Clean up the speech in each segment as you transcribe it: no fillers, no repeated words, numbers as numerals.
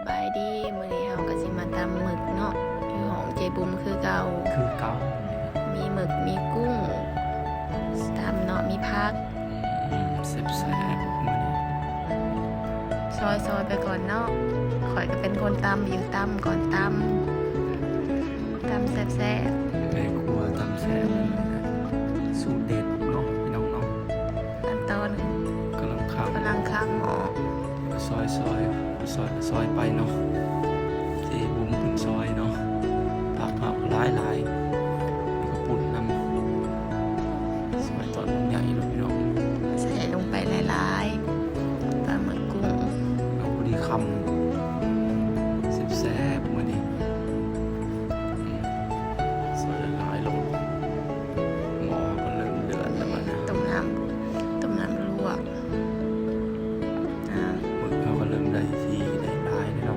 บายดีมื้อนี้เฮาก็สิมาตำหมึกเนาะอยู่ของเจบุมคือเก่ามีหมึกมีกุ้งตำเนาะมีผักแซ่บมื้อนี้ซอยไปก่อนเนาะข่อยก็เป็นคนตำอยู่ตำก่อนตำแซ่บแม่ครัวตำแซ่บสูตรเด็ดเนาะพี่น้องเนาะขั้นตอนกำลังข้างหม้อซอยไปเนาะเจบุ้มเป็นซอยเนาะผักหลายมีกระปุ่นนำซอยตอนใหญ่เลยพี่น้องใส่ลงไปหลายๆปลาหมึกกุ้งเอาพอดีคำแซ่บมื้อนี้ซอยหลายโลหม้อก็เริ่มเดือดแล้วมันนะต้มน้ำลวกหมึกเขาก็เริ่มได้ที่ได้ลายแล้ว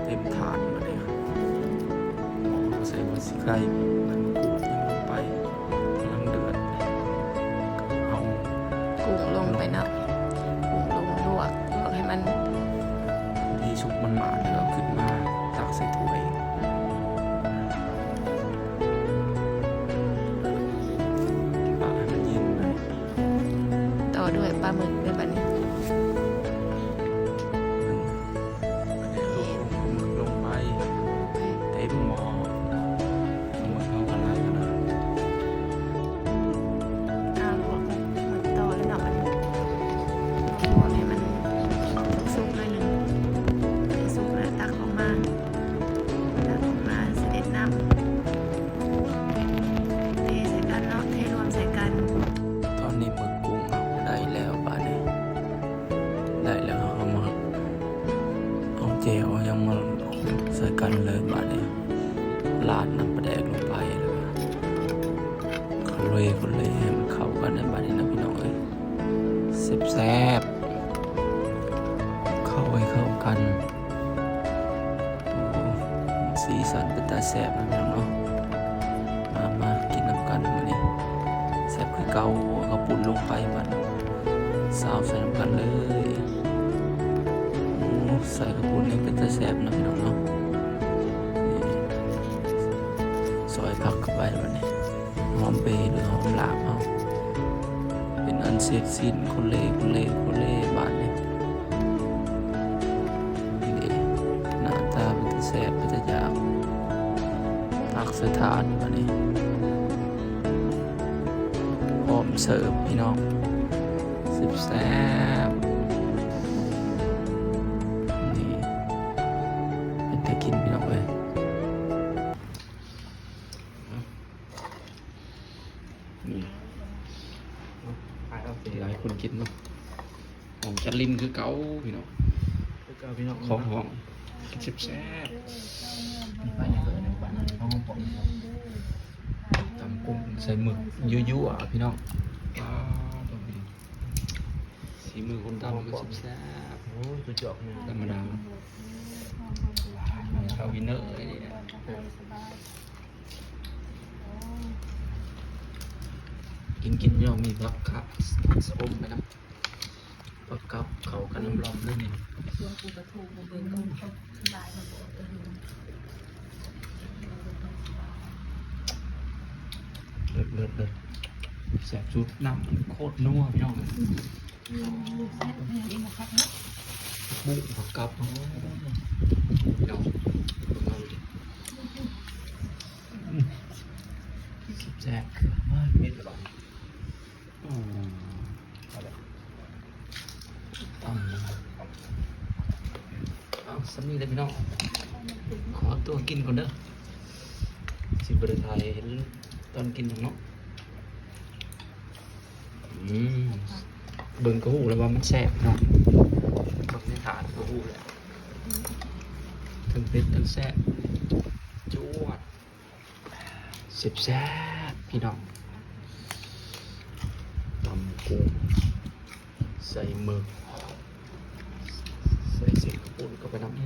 เต็มถาดมาเลยครับหม้อใส่มาสิไก่มันกุ้งยังลงไปกำลังเดือดเอากุ้งลงไปเนาะกุ้งลงลวกให้มันที่ชุบมันหมาแล้วเอาขึ้นมาตักใส่ถ้วยปากให้มันเย็นหน่อยต่อด้วยปลาหมึกด้วยบัดนี้ลงไปเต็มหม้อหมดเขาอะไรกันนะลวกหมึกต่อแล้วเนาะมันลวกให้มันสุกหน่อยนึงให้สุกแล้วตักออกมาเสด็จน้ำเทใส่กันเนาะเทรวมใส่กันตอนนี้หมึกกุ้งได้แล้วป่ะเนี่ยได้แล้วเอามาเอาเจลยังมาใส่กันเลยป่ะเนี่ยลาดน้ำปลาแดกลงไปแล้วคนเลยให้มันเข้ากันในป่ะนี้นะพี่น้องเอ้ยแซ่บเข้ากันโอ้สีสันเป็นตาแซ่บนะพี่น้องเนาะมากินน้ำกันมื้อนี้แซ่บคือเก่าเขาปุ่นลงไปมันสาวใส่น้ำกันเลยโอ้ใส่กระปุ่นนี่เป็นตาแซ่บนะพี่น้องเนาะซอยผักเข้าไปแล้วนี่หอมเบย์หรือหอมลาบเอาเป็นอันเสร็จสิ้นคนเล่บานนี่หน้าตาเป็นตาแซ่บเป็นตาอยากผักสถานบานนี้พร้อมเสิร์ฟพี่น้องแซ่บนี่เป็นตะกินพี่น้องเว้ยนี่หลายคนกินเนาะของจัดลินคือเก่าพี่น้องของห้องแซ่บตำกุ้งใส่หมึกยั่วๆพี่น้องสีมือคนทำก็แซ่บโอ้ยตัวจอกธรรมดาข้าววินเนอร์อะไรเนี่ยกินย่อมีพักครับสมไปนะพักกับเขากันน้ำร้อนด้วยนี่เลิศแซ่บสุดน้ำโคตรนัวพี่น้องบุกผักกับเดี๋ยวแซ่บมากเม็ดหรอเอาสักนิดเลยพี่น้องขอตัวกินก่อนเด้อสิบริไทยเห็นตอนกินของน้องเบิ่งกระหูแล้วว่ามันแซ่บเนาะเบิ่งในถาดกระหูแล้วทั้งเผ็ดทั้งแซ่บจวดแซ่บพี่น้องตำกุ้งใส่หมึกใส่เศษกระปุกเข้าไปน้ำ